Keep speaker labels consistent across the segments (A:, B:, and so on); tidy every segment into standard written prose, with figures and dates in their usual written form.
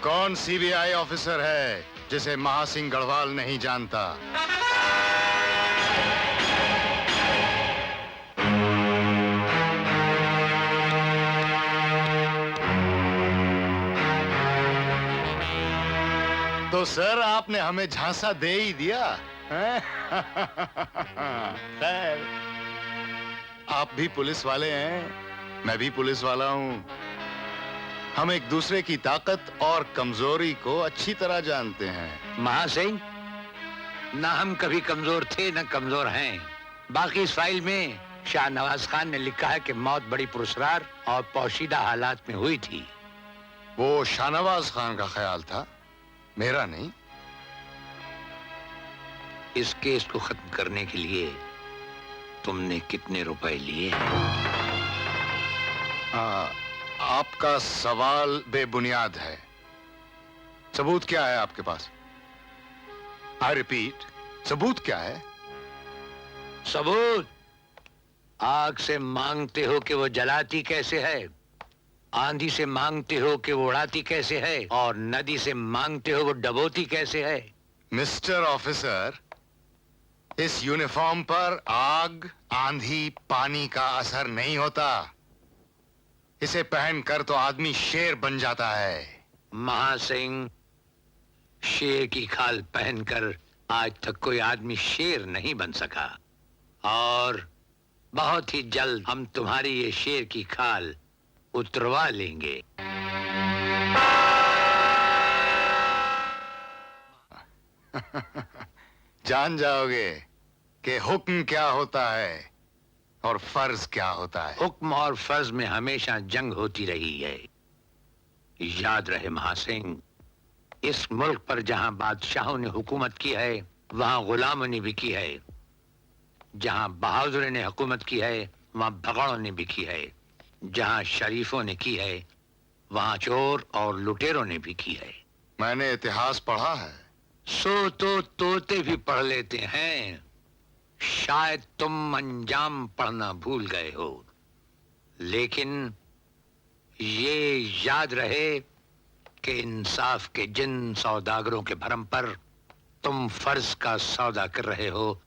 A: कौन CBI officer है जिसे महासिंह गढ़वाल नहीं जानता? तो सर आपने हमें झांसा दे ही दिया हैं? खैर, आप भी पुलिस वाले हैं, मैं भी पुलिस वाला हूं। हम एक दूसरे की ताकत और कमजोरी को अच्छी तरह जानते हैं।
B: महासिंह, ना हम कभी कमजोर थे न कमजोर हैं। बाकी इस फाइल में शाहनवाज खान ने लिखा है कि मौत बड़ी पुरस्कार और पोशीदा हालात में हुई थी।
A: वो शाहनवाज खान का ख्याल था, मेरा नहीं।
B: इस केस को खत्म करने के लिए तुमने कितने रुपए लिए हैं?
A: आपका सवाल बेबुनियाद है। सबूत क्या है आपके पास? आई रिपीट, सबूत क्या है?
B: सबूत? आग से मांगते हो कि वो जलाती कैसे है, आंधी से मांगते हो कि वो उड़ाती कैसे है, और नदी से मांगते हो वो डबोती कैसे है।
A: मिस्टर ऑफिसर, इस यूनिफॉर्म पर आग, आंधी, पानी का असर नहीं होता। इसे पहनकर तो आदमी शेर बन जाता है।
B: महासिंह, शेर की खाल पहनकर आज तक कोई आदमी शेर नहीं बन सका, और बहुत ही जल्द हम तुम्हारी ये शेर की खाल उतरवा लेंगे।
A: जान जाओगे कि हुक्म क्या होता है और फर्ज क्या होता है।
B: हुक्म और फर्ज में हमेशा जंग होती रही है। याद रहे महासिंह, इस मुल्क पर जहां बादशाहों ने हुकूमत की है, वहां गुलामों ने भी की है। जहां बहादुरों ने हुकूमत की है, वहां भगड़ों ने भी की है। जहां शरीफों ने की है, वहां चोर और लुटेरों ने भी की है।
A: मैंने इतिहास पढ़ा है।
B: सो तो तोते भी पढ़ लेते हैं। शायद तुम अंजाम पढ़ना भूल गए हो, लेकिन ये याद रहे कि इंसाफ के जिन सौदागरों के भरम पर तुम फर्ज का सौदा कर रहे हो,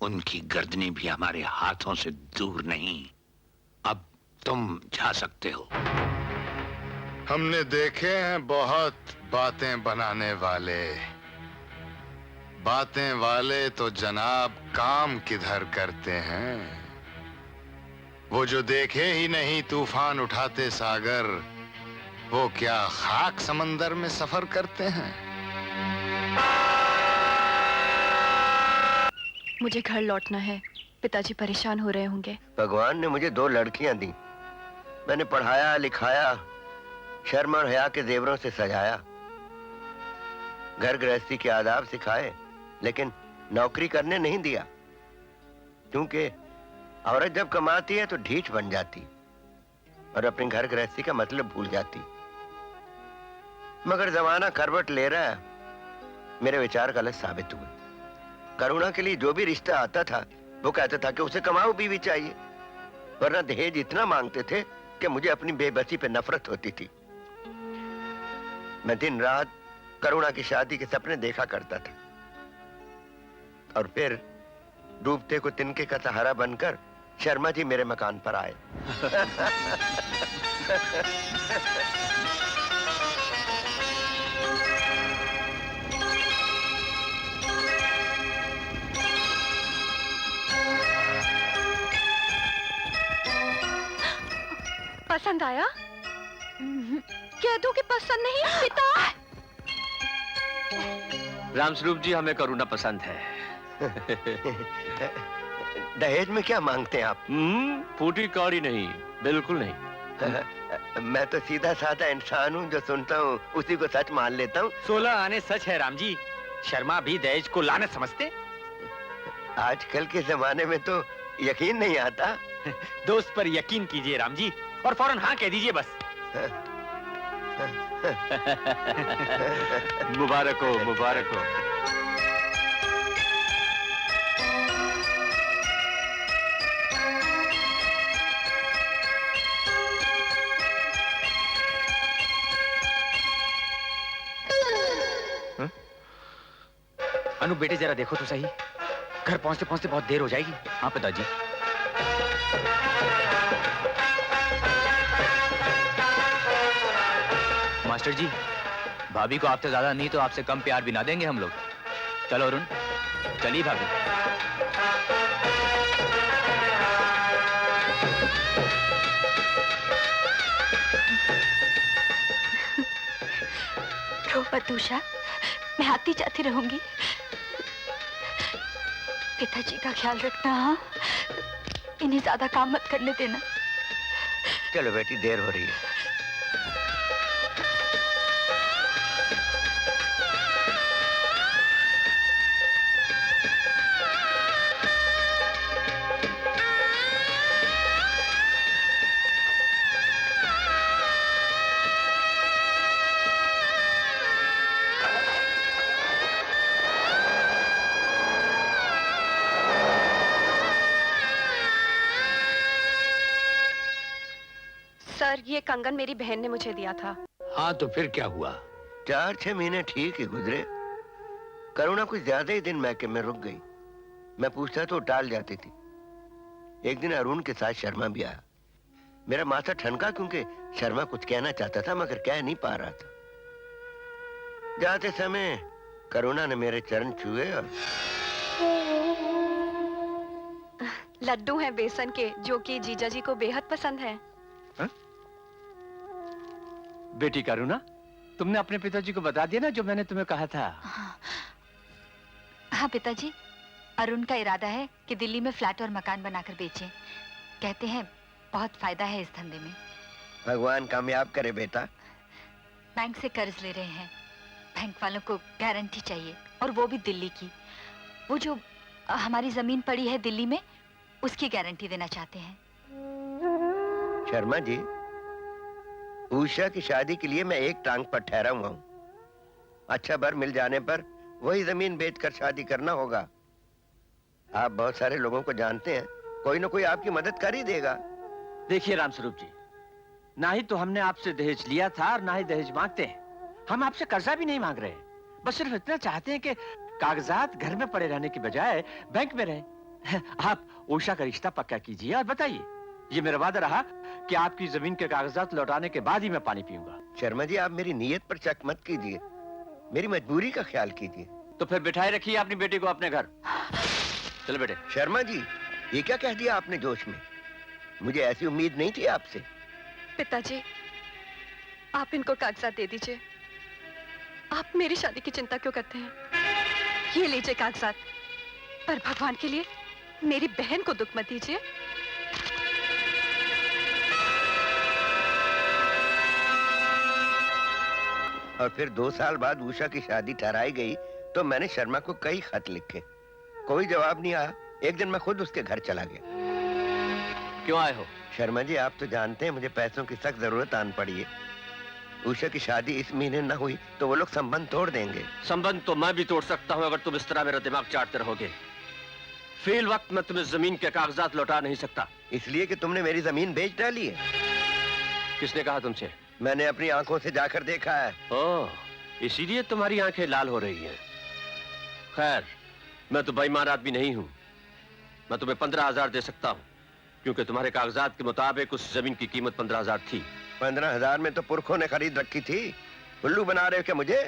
B: उनकी गर्दनें भी हमारे हाथों से दूर नहीं। अब तुम जा सकते हो।
A: हमने देखे हैं बहुत बातें बनाने वाले। बातें वाले तो जनाब काम किधर करते हैं। वो जो देखे ही नहीं तूफान उठाते सागर, वो क्या खाक समंदर में सफर करते हैं।
C: मुझे घर लौटना है। पिताजी परेशान हो रहे होंगे।
D: भगवान ने मुझे 2 लड़कियां दी। मैंने पढ़ाया लिखाया, शर्म और हया के जेवरों से सजाया, घर गृहस्थी के आदाब सिखाए, लेकिन नौकरी करने नहीं दिया। क्योंकि औरत जब कमाती है तो ढीठ बन जाती और अपने घर गृहस्थी का मतलब भूल जाती। मगर जमाना करवट ले रहा है, मेरे विचार गलत साबित हुए। करुणा के लिए जो भी रिश्ता आता था, वो कहता था कि उसे कमाऊ बीवी चाहिए, वरना दहेज इतना मांगते थे कि मुझे अपनी बेबसी पे नफरत होती थी। मैं दिन रात करुणा की शादी के सपने देखा करता था, और फिर डूबते को तिनके का सहारा बनकर शर्मा जी मेरे मकान पर आए।
C: पसंद आया? कह दो कि पसंद नहीं, पिता।
E: रामस्वरूप जी, हमें करुणा पसंद है।
D: दहेज में क्या मांगते हैं आप?
E: फूटी कौड़ी नहीं, बिल्कुल नहीं।
D: मैं तो सीधा साधा इंसान हूँ, जो सुनता हूँ उसी को सच मान लेता हूँ।
F: 16 आने सच है राम जी। शर्मा भी दहेज को लानत समझते।
D: आजकल के जमाने में तो यकीन नहीं आता।
F: दोस्त पर यकीन कीजिए राम जी, और फौरन हाँ कह दीजिए बस।
E: मुबारक हो, मुबारक हो।
F: अनु बेटे जरा देखो तो सही, घर पहुंचते पहुंचते बहुत देर हो जाएगी। हाँ पिताजी। मास्टर जी, भाभी को आपसे ज्यादा नहीं तो आपसे कम प्यार भी ना देंगे हम लोग। चलो अरुण, चलिए भाभी।
C: रो मत उषा, मैं आती जाती रहूंगी। पिताजी का ख्याल रखना। हाँ, इन्हें ज्यादा काम मत करने देना।
D: चलो बेटी, देर हो रही है।
G: सर, ये कंगन मेरी बहन ने मुझे दिया था।
B: हाँ तो फिर क्या हुआ?
D: 4-6 महीने ठीक ही गुजरे। करुणा कुछ ज्यादा ही दिन मैके में रुक गई। मैं पूछता तो टाल जाती थी। एक दिन अरुण के साथ शर्मा भी आया। मेरा माथा ठनका क्योंकि शर्मा कुछ कहना चाहता था मगर कह नहीं पा रहा था। जाते समय करुणा ने मेरे चरण छुए और
G: लड्डू हैं बेसन के, जो कि जीजा जी को बेहद पसंद है।
E: बेटी करुणा, तुमने अपने पिताजी को बता दिया ना जो मैंने तुम्हें कहा था?
C: हाँ पिताजी, अरुण का इरादा है कि दिल्ली में फ्लैट और मकान बनाकर बेचें। कहते हैं बहुत फायदा है इस धंधे में।
D: भगवान कामयाब करे बेटा।
C: बैंक से कर्ज ले रहे हैं। बैंक वालों को गारंटी चाहिए, और वो भी दिल्ली की। वो जो हमारी जमीन पड़ी है दिल्ली में, उसकी गारंटी देना चाहते हैं।
D: शर्मा जी, उषा की शादी के लिए मैं एक टांग पर ठहरा हुआ हूँ। अच्छा बर मिल जाने पर वही जमीन बेचकर शादी करना होगा। आप बहुत सारे लोगों को जानते हैं, कोई ना कोई आपकी मदद कर ही देगा।
E: देखिए रामस्वरूप जी, ना ही तो हमने आपसे दहेज लिया था और ना ही दहेज मांगते हैं। हम आपसे कर्जा भी नहीं मांग रहे, बस सिर्फ इतना चाहते हैं कि कागजात घर में पड़े रहने की बजाय बैंक में रहे। आप उषा का रिश्ता पक्का कीजिए और बताइए। ये मेरा वादा रहा कि आपकी जमीन के कागजात लौटाने के बाद ही मैं पानी पीऊंगा।
D: शर्मा जी, आप मेरी नीयत पर शक मत कीजिए, मेरी मजबूरी का ख्याल कीजिए।
E: तो फिर बिठाए रखिए अपनी बेटी को अपने घर। चलो बेटे।
D: शर्मा जी, ये क्या कह दिया आपने जोश में? मुझे ऐसी उम्मीद नहीं थी आपसे।
G: पिताजी, आप इनको कागजात दे दीजिए। आप मेरी शादी की चिंता क्यों करते हैं? ये लीजिए कागजात, पर भगवान के लिए मेरी बहन को दुख मत दीजिए।
D: और फिर 2 साल बाद उषा की शादी ठहराई गई तो मैंने शर्मा को कई खत लिखे। कोई जवाब नहीं आया। एक दिन मैं खुद उसके घर चला गया।
E: क्यों आए हो?
D: शर्मा जी, आप तो जानते हैं मुझे पैसों की सख्त जरूरत आन पड़ी है। उषा की शादी इस महीने न हुई तो वो लोग संबंध तोड़ देंगे।
E: संबंध तो मैं भी तोड़ सकता हूं अगर तुम इस तरह मेरा दिमाग चाटते रहोगे। फिल वक्त मैं तुम्हें जमीन के कागजात लौटा नहीं सकता।
D: इसलिए कि तुमने मेरी जमीन बेच डाली है।
E: किसने कहा तुमसे?
D: मैंने अपनी आंखों से जाकर देखा है।
E: ओह, इसीलिए तुम्हारी आंखें लाल हो रही हैं। खैर, मैं तो बेईमान आदमी नहीं हूं। मैं तुम्हें 15,000 दे सकता हूं, क्योंकि तुम्हारे कागजात के मुताबिक उस जमीन की कीमत 15,000 थी।
D: 15,000 में तो पुरखों ने खरीद रखी थी। उल्लू बना रहे हो क्या मुझे?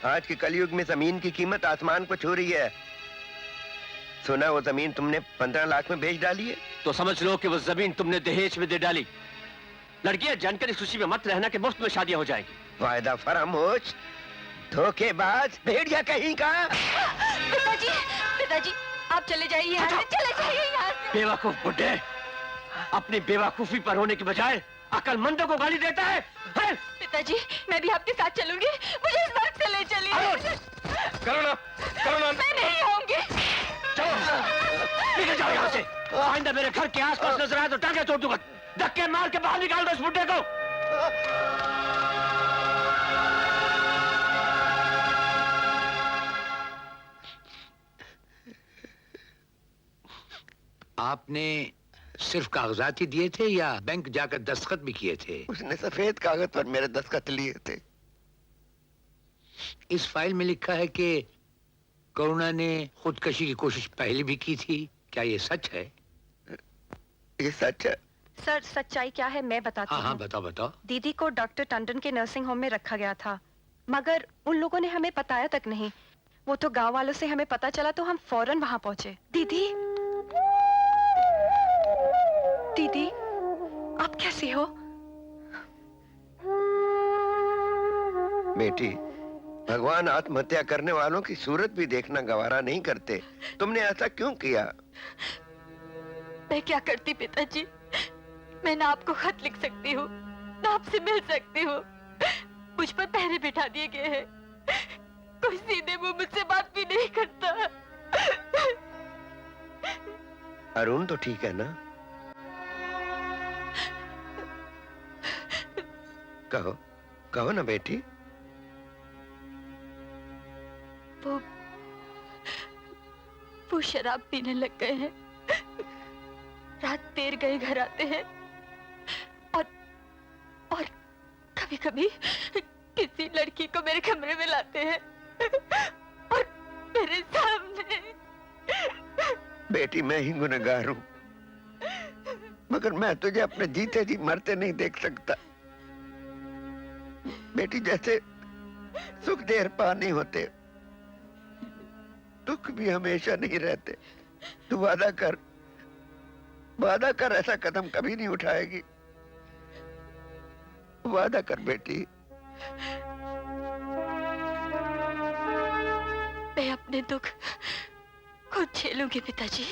D: आज के कलयुग में जमीन की कीमत आसमान को छू रही है। सुना वो जमीन तुमने 15 लाख में बेच डाली है।
E: तो समझ लो कि वो जमीन तुमने दहेज में दे डाली। लड़कियां जानकर इस खुशी में मत रहना कि मुफ्त में शादियां हो जाएगी।
D: वायदा फरामोश, धोखेबाज, भेड़िया कहीं का।
C: पिताजी, पिताजी, आप चले जाइए यहाँ से, चले जाइए यहाँ से।
E: बेवकूफ बुड्ढे, अपनी बेवकूफी पर होने की बजाय अकलमंदों को गाली देता है?
C: पिताजी, मैं भी आपके साथ चलूंगी। मुझे इस बात से ले चलिए।
E: करुणा, करुणा,
C: मैं नहीं आऊंगी।
E: चलो, निकल जाओ यहाँ से। आइंदा मेरे घर के आसपास नजर आए तो टांगे तोड़ दूंगा। धक्के मार के बाहर निकाल दो इस बुड्ढे को।
B: आपने सिर्फ कागजात ही दिए थे या बैंक जाकर दस्तखत भी किए थे?
D: उसने सफेद कागज पर मेरे दस्तखत लिए थे।
B: इस फाइल में लिखा है कि करुणा ने खुदकशी की कोशिश पहले भी की थी, क्या ये सच है?
D: ये सच है।
G: सर सच्चाई क्या है मैं बताती
B: हाँ हाँ
G: हूँ।
B: बताओ बताओ।
G: दीदी को डॉक्टर टंडन के नर्सिंग होम में रखा गया था, मगर उन लोगों ने हमें बताया तक नहीं। वो तो गांव वालों से हमें पता चला तो हम फौरन वहां पहुंचे। दीदी, दीदी, आप कैसी हो?
D: बेटी, भगवान आत्महत्या करने वालों की सूरत भी देखना गवारा नहीं करते। तुमने ऐसा क्यों किया?
C: मैं क्या करती पिताजी? मैं ना आपको खत लिख सकती हूँ, ना आपसे मिल सकती हूँ। मुझ पर पहरे बिठा दिए गए हैं। कोई सीधे मुंह मुझसे बात भी नहीं करता।
D: अरुण तो ठीक है ना? कहो, कहो ना बेटी।
C: वो शराब पीने लग गए हैं। रात देर गए घर आते हैं और कभी-कभी किसी लड़की को मेरे कमरे में लाते हैं और मेरे सामने।
D: बेटी, मैं ही गुनहगार हूं, मगर मैं तुझे अपने जीते जी मरते नहीं देख सकता। बेटी, जैसे सुख देर पा नहीं होते, दुख भी हमेशा नहीं रहते। तू वादा कर ऐसा कदम कभी नहीं उठाएगी। वादा कर बेटी।
C: मैं अपने दुख खुद झेलूंगी पिताजी।